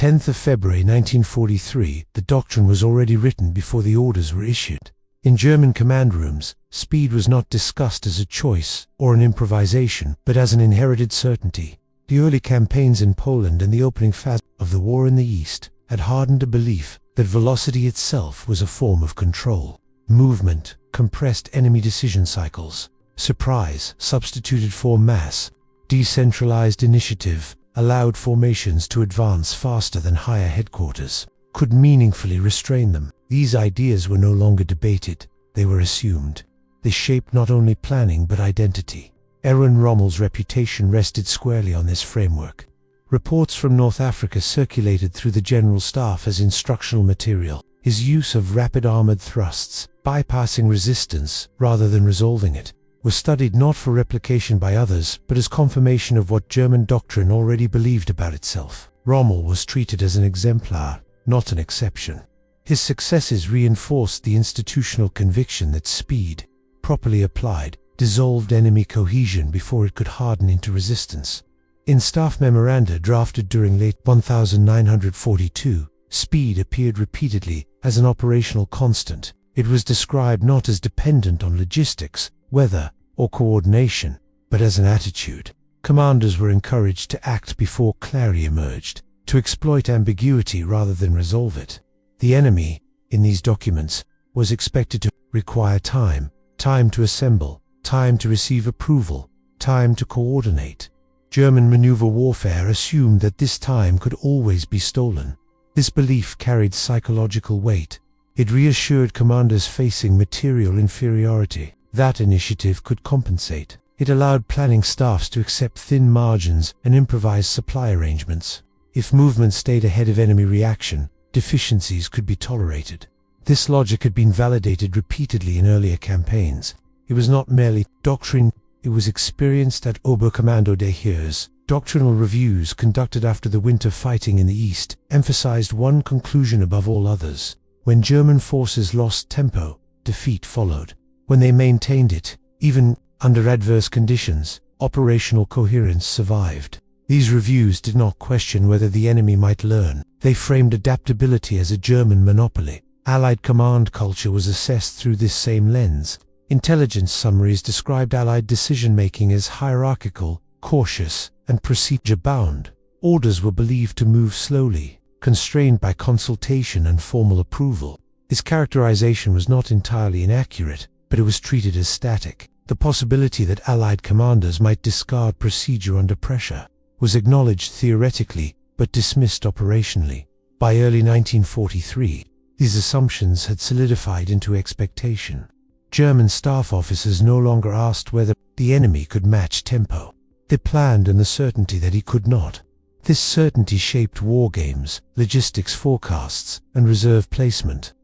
10th of February 1943, the doctrine was already written before the orders were issued. In German command rooms, speed was not discussed as a choice or an improvisation, but as an inherited certainty. The early campaigns in Poland and the opening phase of the war in the East had hardened a belief that velocity itself was a form of control. Movement compressed enemy decision cycles. Surprise substituted for mass. Decentralized initiative allowed formations to advance faster than higher headquarters could meaningfully restrain them. These ideas were no longer debated, they were assumed. They shaped not only planning but identity. Erwin Rommel's reputation rested squarely on this framework. Reports from North Africa circulated through the General Staff as instructional material. His use of rapid armored thrusts, bypassing resistance rather than resolving it, was studied not for replication by others, but as confirmation of what German doctrine already believed about itself. Rommel was treated as an exemplar, not an exception. His successes reinforced the institutional conviction that speed, properly applied, dissolved enemy cohesion before it could harden into resistance. In staff memoranda drafted during late 1942, speed appeared repeatedly as an operational constant. It was described not as dependent on logistics, weather, or coordination, but as an attitude. Commanders were encouraged to act before clarity emerged, to exploit ambiguity rather than resolve it. The enemy, in these documents, was expected to require time to assemble, time to receive approval, time to coordinate. German maneuver warfare assumed that this time could always be stolen. This belief carried psychological weight. It reassured commanders facing material inferiority that initiative could compensate. It allowed planning staffs to accept thin margins and improvise supply arrangements. If movement stayed ahead of enemy reaction, deficiencies could be tolerated. This logic had been validated repeatedly in earlier campaigns. It was not merely doctrine, it was experienced at Oberkommando des Heers. Doctrinal reviews conducted after the winter fighting in the East emphasized one conclusion above all others. When German forces lost tempo, defeat followed. When they maintained it, even under adverse conditions, operational coherence survived. These reviews did not question whether the enemy might learn. They framed adaptability as a German monopoly. Allied command culture was assessed through this same lens. Intelligence summaries described Allied decision-making as hierarchical, cautious, and procedure-bound. Orders were believed to move slowly, constrained by consultation and formal approval. This characterization was not entirely inaccurate, but it was treated as static. The possibility that Allied commanders might discard procedure under pressure was acknowledged theoretically, but dismissed operationally. By early 1943, these assumptions had solidified into expectation. German staff officers no longer asked whether the enemy could match tempo. They planned in the certainty that he could not. This certainty shaped war games, logistics forecasts, and reserve placement.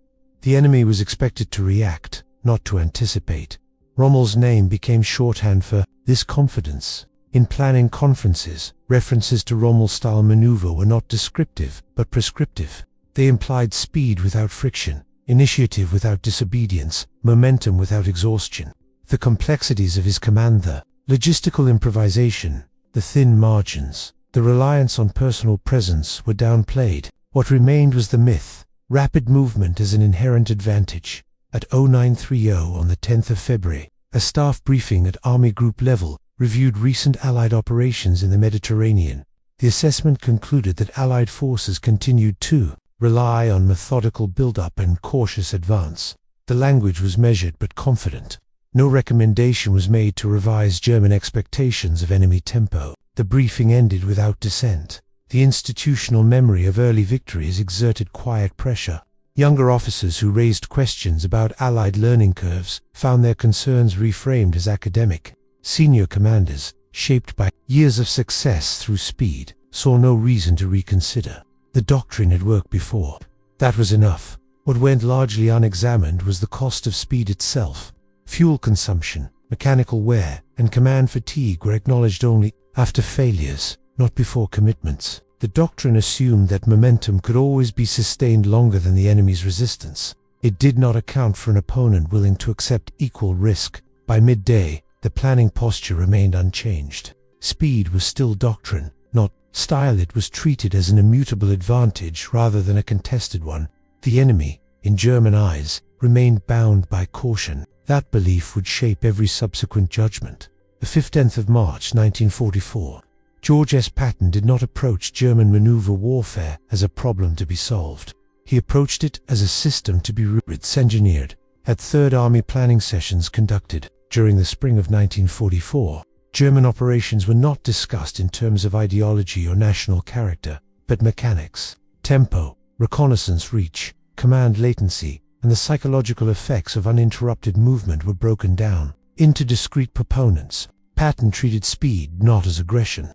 The enemy was expected to react, not to anticipate. Rommel's name became shorthand for this confidence. In planning conferences, references to Rommel-style maneuver were not descriptive, but prescriptive. They implied speed without friction, initiative without disobedience, momentum without exhaustion. The complexities of his command, the logistical improvisation, the thin margins, the reliance on personal presence were downplayed. What remained was the myth, rapid movement as an inherent advantage. At 0930 on the 10th of February, a staff briefing at Army Group level reviewed recent Allied operations in the Mediterranean. The assessment concluded that Allied forces continued to rely on methodical build-up and cautious advance. The language was measured but confident. No recommendation was made to revise German expectations of enemy tempo. The briefing ended without dissent. The institutional memory of early victories exerted quiet pressure. Younger officers who raised questions about Allied learning curves found their concerns reframed as academic. Senior commanders, shaped by years of success through speed, saw no reason to reconsider. The doctrine had worked before. That was enough. What went largely unexamined was the cost of speed itself. Fuel consumption, mechanical wear, and command fatigue were acknowledged only after failures, not before commitments. The doctrine assumed that momentum could always be sustained longer than the enemy's resistance. It did not account for an opponent willing to accept equal risk. By midday, the planning posture remained unchanged. Speed was still doctrine, not style. It was treated as an immutable advantage rather than a contested one. The enemy, in German eyes, remained bound by caution. That belief would shape every subsequent judgment. The 15th of March 1944. George S. Patton did not approach German maneuver warfare as a problem to be solved. He approached it as a system to be engineered. At Third Army planning sessions conducted during the spring of 1944, German operations were not discussed in terms of ideology or national character, but mechanics, tempo, reconnaissance reach, command latency, and the psychological effects of uninterrupted movement were broken down into discrete components. Patton treated speed not as aggression,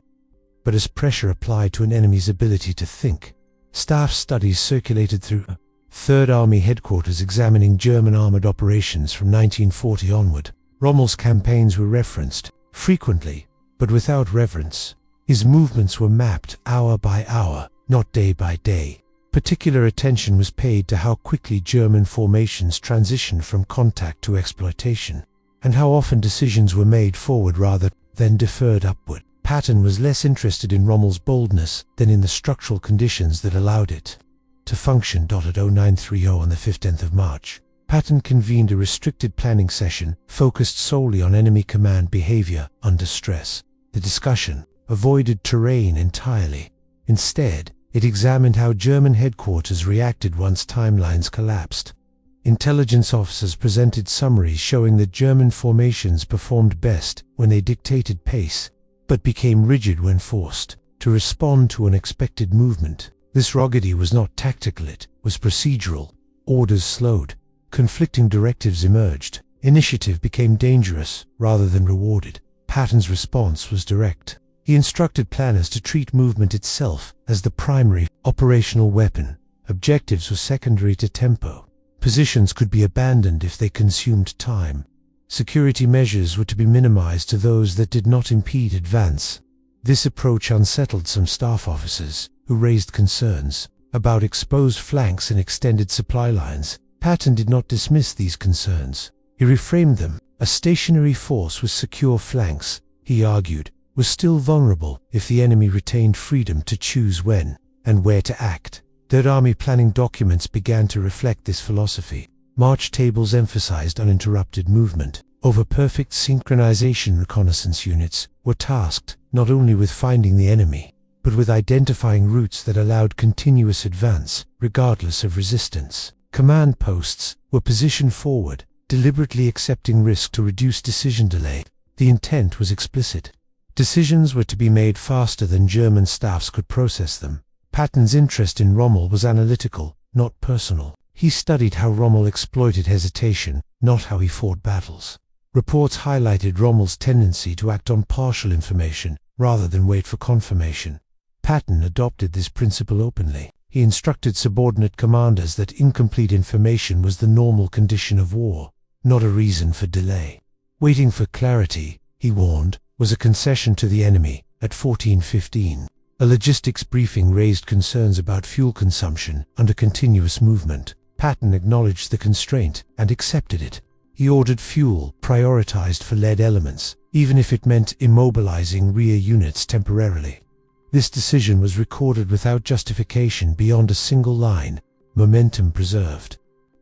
but as pressure applied to an enemy's ability to think. Staff studies circulated through Third Army headquarters examining German armored operations from 1940 onward. Rommel's campaigns were referenced frequently, but without reverence. His movements were mapped hour by hour, not day by day. Particular attention was paid to how quickly German formations transitioned from contact to exploitation, and how often decisions were made forward rather than deferred upward. Patton was less interested in Rommel's boldness than in the structural conditions that allowed it to function. At 0930 on the 15th of March, Patton convened a restricted planning session focused solely on enemy command behavior under stress. The discussion avoided terrain entirely. Instead, it examined how German headquarters reacted once timelines collapsed. Intelligence officers presented summaries showing that German formations performed best when they dictated pace, but became rigid when forced to respond to unexpected movement. This rigidity was not tactical, it was procedural. Orders slowed, conflicting directives emerged, initiative became dangerous rather than rewarded. Patton's response was direct. He instructed planners to treat movement itself as the primary operational weapon. Objectives were secondary to tempo. Positions could be abandoned if they consumed time. Security measures were to be minimized to those that did not impede advance. This approach unsettled some staff officers, who raised concerns about exposed flanks and extended supply lines. Patton did not dismiss these concerns. He reframed them. A stationary force with secure flanks, he argued, was still vulnerable if the enemy retained freedom to choose when and where to act. Third Army planning documents began to reflect this philosophy. March tables emphasized uninterrupted movement. Over perfect synchronization. Reconnaissance units were tasked not only with finding the enemy, but with identifying routes that allowed continuous advance, regardless of resistance. Command posts were positioned forward, deliberately accepting risk to reduce decision delay. The intent was explicit. Decisions were to be made faster than German staffs could process them. Patton's interest in Rommel was analytical, not personal. He studied how Rommel exploited hesitation, not how he fought battles. Reports highlighted Rommel's tendency to act on partial information rather than wait for confirmation. Patton adopted this principle openly. He instructed subordinate commanders that incomplete information was the normal condition of war, not a reason for delay. Waiting for clarity, he warned, was a concession to the enemy. At 14:15, a logistics briefing raised concerns about fuel consumption under continuous movement. Patton acknowledged the constraint and accepted it. He ordered fuel prioritized for lead elements, even if it meant immobilizing rear units temporarily. This decision was recorded without justification beyond a single line, momentum preserved.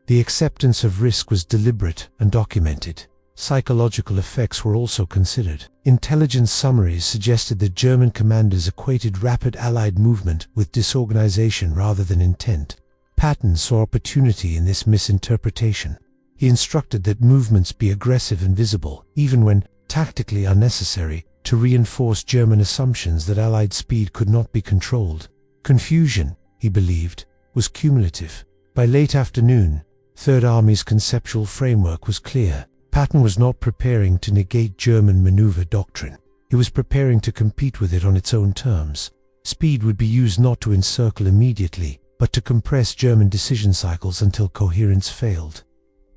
The acceptance of risk was deliberate and documented. Psychological effects were also considered. Intelligence summaries suggested that German commanders equated rapid Allied movement with disorganization rather than intent. Patton saw opportunity in this misinterpretation. He instructed that movements be aggressive and visible, even when tactically unnecessary, to reinforce German assumptions that Allied speed could not be controlled. Confusion, he believed, was cumulative. By late afternoon, Third Army's conceptual framework was clear. Patton was not preparing to negate German maneuver doctrine. He was preparing to compete with it on its own terms. Speed would be used not to encircle immediately, but to compress German decision cycles until coherence failed.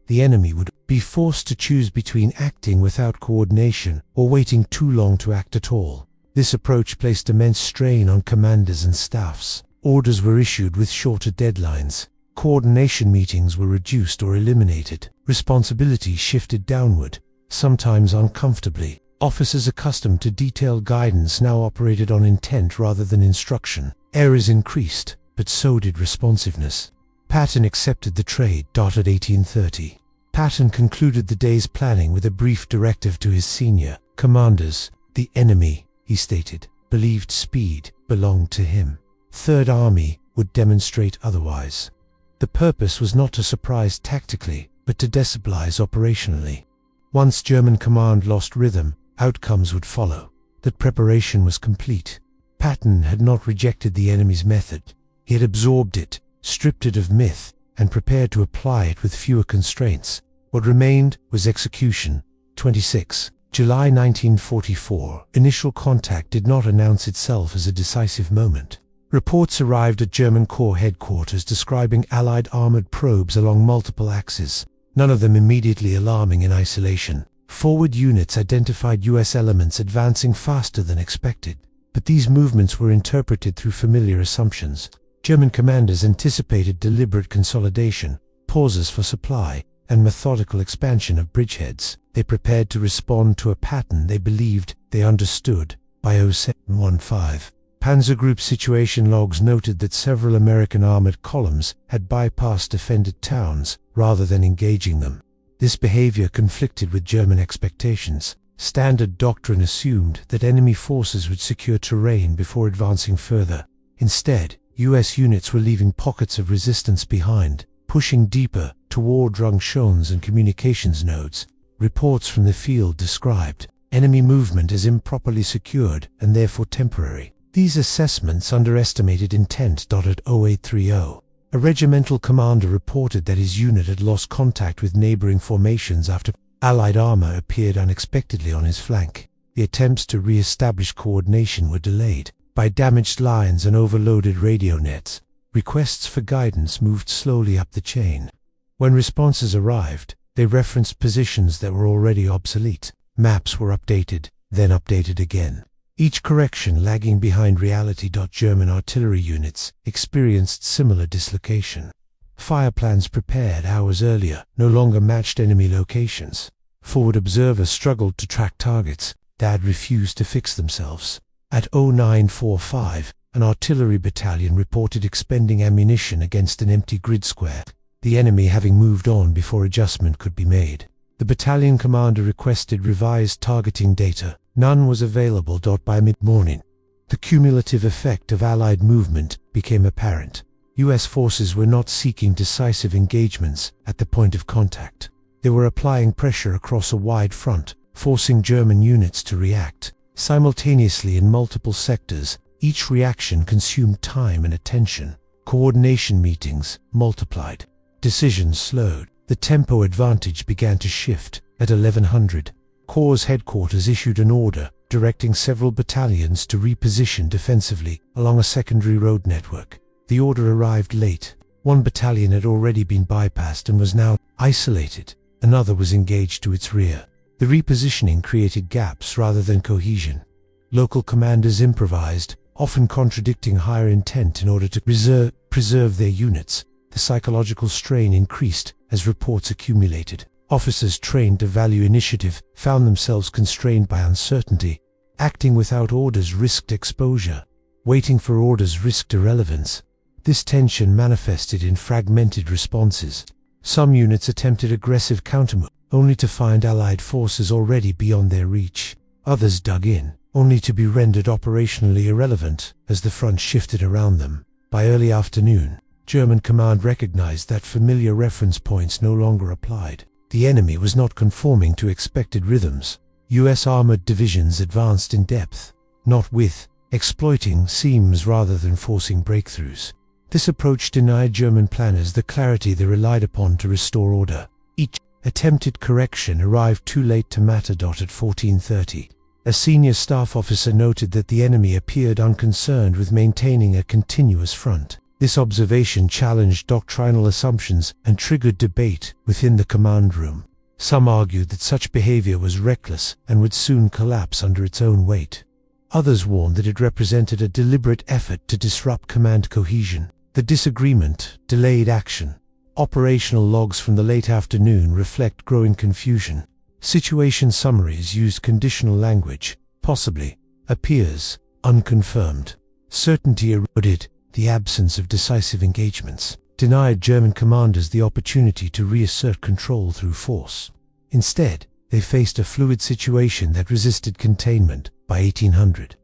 The enemy would be forced to choose between acting without coordination or waiting too long to act at all. This approach placed immense strain on commanders and staffs. Orders were issued with shorter deadlines. Coordination meetings were reduced or eliminated. Responsibility shifted downward, sometimes uncomfortably. Officers accustomed to detailed guidance now operated on intent rather than instruction. Errors increased, but so did responsiveness. Patton accepted the trade. At 1830, Patton concluded the day's planning with a brief directive to his senior commanders. The enemy, he stated, believed speed belonged to him. Third Army would demonstrate otherwise. The purpose was not to surprise tactically, but to destabilize operationally. Once German command lost rhythm, outcomes would follow. That preparation was complete. Patton had not rejected the enemy's method. He had absorbed it, stripped it of myth, and prepared to apply it with fewer constraints. What remained was execution. 26. July 1944. Initial contact did not announce itself as a decisive moment. Reports arrived at German Corps headquarters describing Allied armored probes along multiple axes, none of them immediately alarming in isolation. Forward units identified U.S. elements advancing faster than expected, but these movements were interpreted through familiar assumptions. German commanders anticipated deliberate consolidation, pauses for supply, and methodical expansion of bridgeheads. They prepared to respond to a pattern they believed they understood. By 0715, Panzer Group situation logs noted that several American armored columns had bypassed defended towns rather than engaging them. This behavior conflicted with German expectations. Standard doctrine assumed that enemy forces would secure terrain before advancing further. Instead, U.S. units were leaving pockets of resistance behind, pushing deeper toward junctions and communications nodes. Reports from the field described enemy movement as improperly secured and therefore temporary. These assessments underestimated intent. At 0830, a regimental commander reported that his unit had lost contact with neighboring formations after Allied armor appeared unexpectedly on his flank. The attempts to re-establish coordination were delayed by damaged lines and overloaded radio nets. Requests for guidance moved slowly up the chain. When responses arrived, they referenced positions that were already obsolete. Maps were updated, then updated again. Each correction lagging behind reality. German artillery units experienced similar dislocation. Fire plans prepared hours earlier no longer matched enemy locations. Forward observers struggled to track targets that refused to fix themselves. At 0945, an artillery battalion reported expending ammunition against an empty grid square, the enemy having moved on before adjustment could be made. The battalion commander requested revised targeting data. None was available. By mid-morning, the cumulative effect of Allied movement became apparent. U.S. forces were not seeking decisive engagements at the point of contact. They were applying pressure across a wide front, forcing German units to react simultaneously in multiple sectors. Each reaction consumed time and attention. Coordination meetings multiplied. Decisions slowed. The tempo advantage began to shift. At 1100, Corps headquarters issued an order directing several battalions to reposition defensively along a secondary road network. The order arrived late. One battalion had already been bypassed and was now isolated. Another was engaged to its rear. The repositioning created gaps rather than cohesion. Local commanders improvised, often contradicting higher intent in order to preserve their units. The psychological strain increased as reports accumulated. Officers trained to value initiative found themselves constrained by uncertainty. Acting without orders risked exposure. Waiting for orders risked irrelevance. This tension manifested in fragmented responses. Some units attempted aggressive countermove, only to find Allied forces already beyond their reach. Others dug in, only to be rendered operationally irrelevant as the front shifted around them. By early afternoon, German command recognized that familiar reference points no longer applied. The enemy was not conforming to expected rhythms. U.S. armored divisions advanced in depth, not width, exploiting seams rather than forcing breakthroughs. This approach denied German planners the clarity they relied upon to restore order. Each attempted correction arrived too late to matter. At 1430, a senior staff officer noted that the enemy appeared unconcerned with maintaining a continuous front. This observation challenged doctrinal assumptions and triggered debate within the command room. Some argued that such behavior was reckless and would soon collapse under its own weight. Others warned that it represented a deliberate effort to disrupt command cohesion. The disagreement delayed action. Operational logs from the late afternoon reflect growing confusion. Situation summaries used conditional language, possibly, appears, unconfirmed. Certainty eroded, the absence of decisive engagements denied German commanders the opportunity to reassert control through force. Instead, they faced a fluid situation that resisted containment. By 1800,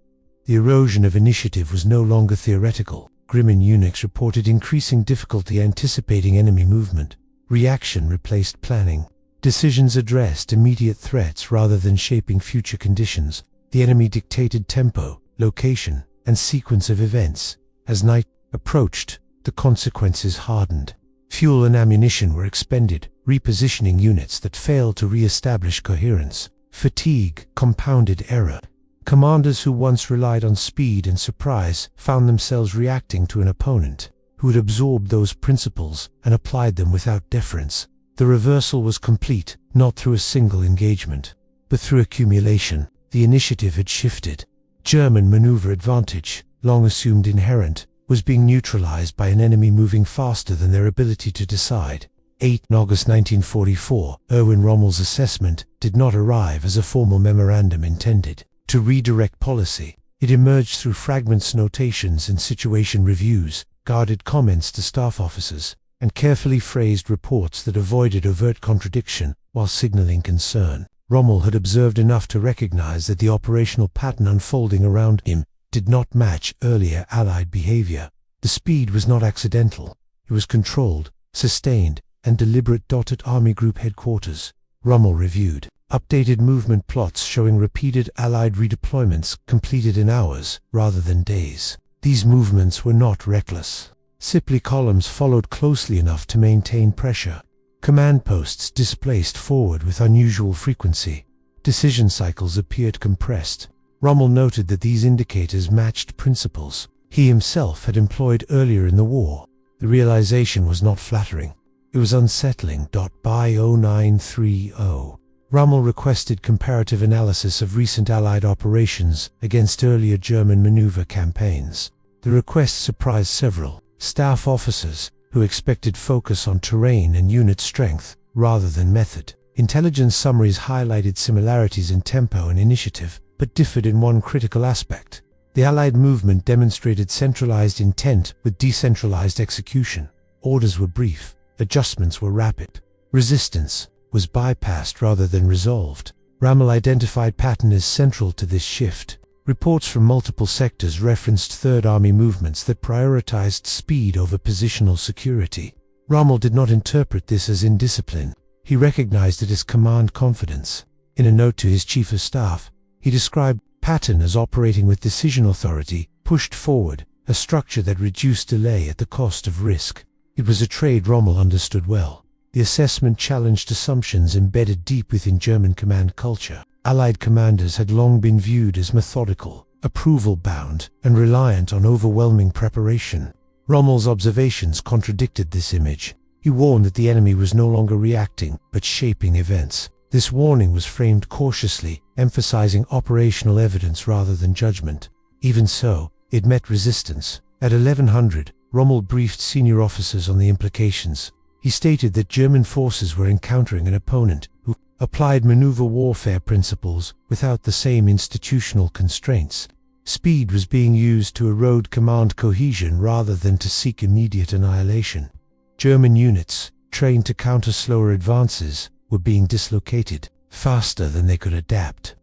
the erosion of initiative was no longer theoretical. Grimmen eunuchs reported increasing difficulty anticipating enemy movement. Reaction replaced planning. Decisions addressed immediate threats rather than shaping future conditions. The enemy dictated tempo, location, and sequence of events. As night approached, the consequences hardened. Fuel and ammunition were expended, repositioning units that failed to re-establish coherence. Fatigue compounded error. Commanders who once relied on speed and surprise found themselves reacting to an opponent who had absorbed those principles and applied them without deference. The reversal was complete, not through a single engagement, but through accumulation. The initiative had shifted. German maneuver advantage, long assumed inherent, was being neutralized by an enemy moving faster than their ability to decide. 8 August 1944, Erwin Rommel's assessment did not arrive as a formal memorandum intended to redirect policy. It emerged through fragments, notations, and situation reviews, guarded comments to staff officers, and carefully phrased reports that avoided overt contradiction while signaling concern. Rommel had observed enough to recognize that the operational pattern unfolding around him did not match earlier Allied behavior. The speed was not accidental. It was controlled, sustained, and deliberate. At Army Group headquarters, Rommel reviewed updated movement plots showing repeated Allied redeployments completed in hours rather than days. These movements were not reckless. Supply columns followed closely enough to maintain pressure. Command posts displaced forward with unusual frequency. Decision cycles appeared compressed. Rommel noted that these indicators matched principles he himself had employed earlier in the war. The realization was not flattering. It was unsettling. By 0930, Rommel requested comparative analysis of recent Allied operations against earlier German maneuver campaigns. The request surprised several staff officers who expected focus on terrain and unit strength rather than method. Intelligence summaries highlighted similarities in tempo and initiative, but differed in one critical aspect. The Allied movement demonstrated centralized intent with decentralized execution. Orders were brief, adjustments were rapid. Resistance was bypassed rather than resolved. Rommel identified Patton as central to this shift. Reports from multiple sectors referenced Third Army movements that prioritized speed over positional security. Rommel did not interpret this as indiscipline. He recognized it as command confidence. In a note to his chief of staff, he described Patton as operating with decision authority, pushed forward, a structure that reduced delay at the cost of risk. It was a trade Rommel understood well. The assessment challenged assumptions embedded deep within German command culture. Allied commanders had long been viewed as methodical, approval-bound, and reliant on overwhelming preparation. Rommel's observations contradicted this image. He warned that the enemy was no longer reacting, but shaping events. This warning was framed cautiously, emphasizing operational evidence rather than judgment. Even so, it met resistance. At 1100, Rommel briefed senior officers on the implications. He stated that German forces were encountering an opponent who applied maneuver warfare principles without the same institutional constraints. Speed was being used to erode command cohesion rather than to seek immediate annihilation. German units, trained to counter slower advances, were being dislocated faster than they could adapt.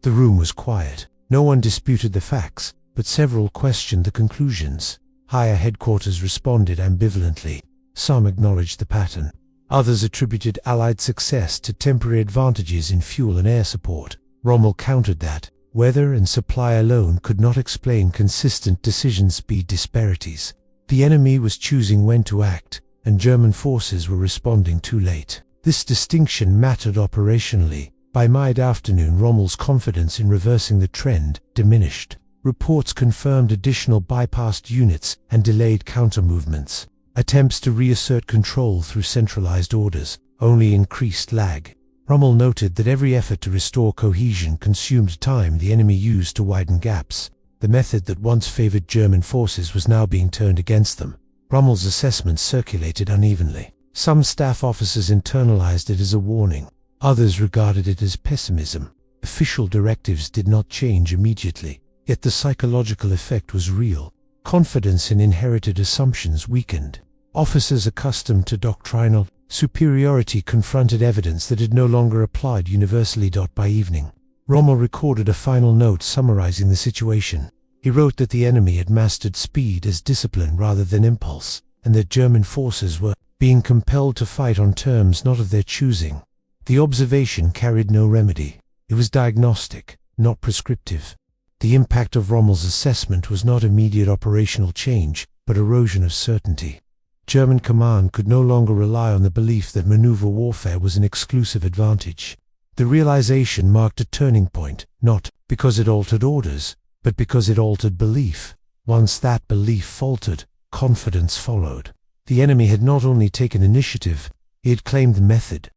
The room was quiet. No one disputed the facts, but several questioned the conclusions. Higher headquarters responded ambivalently. Some acknowledged the pattern. Others attributed Allied success to temporary advantages in fuel and air support. Rommel countered that weather and supply alone could not explain consistent decision speed disparities. The enemy was choosing when to act, and German forces were responding too late. This distinction mattered operationally. By mid-afternoon, Rommel's confidence in reversing the trend diminished. Reports confirmed additional bypassed units and delayed counter-movements. Attempts to reassert control through centralized orders only increased lag. Rommel noted that every effort to restore cohesion consumed time the enemy used to widen gaps. The method that once favored German forces was now being turned against them. Rommel's assessment circulated unevenly. Some staff officers internalized it as a warning. Others regarded it as pessimism. Official directives did not change immediately, yet the psychological effect was real. Confidence in inherited assumptions weakened. Officers accustomed to doctrinal superiority confronted evidence that it no longer applied universally. By evening, Rommel recorded a final note summarizing the situation. He wrote that the enemy had mastered speed as discipline rather than impulse, and that German forces were being compelled to fight on terms not of their choosing. The observation carried no remedy. It was diagnostic, not prescriptive. The impact of Rommel's assessment was not immediate operational change, but erosion of certainty. German command could no longer rely on the belief that maneuver warfare was an exclusive advantage. The realization marked a turning point, not because it altered orders, but because it altered belief. Once that belief faltered, confidence followed. The enemy had not only taken initiative, he had claimed the method.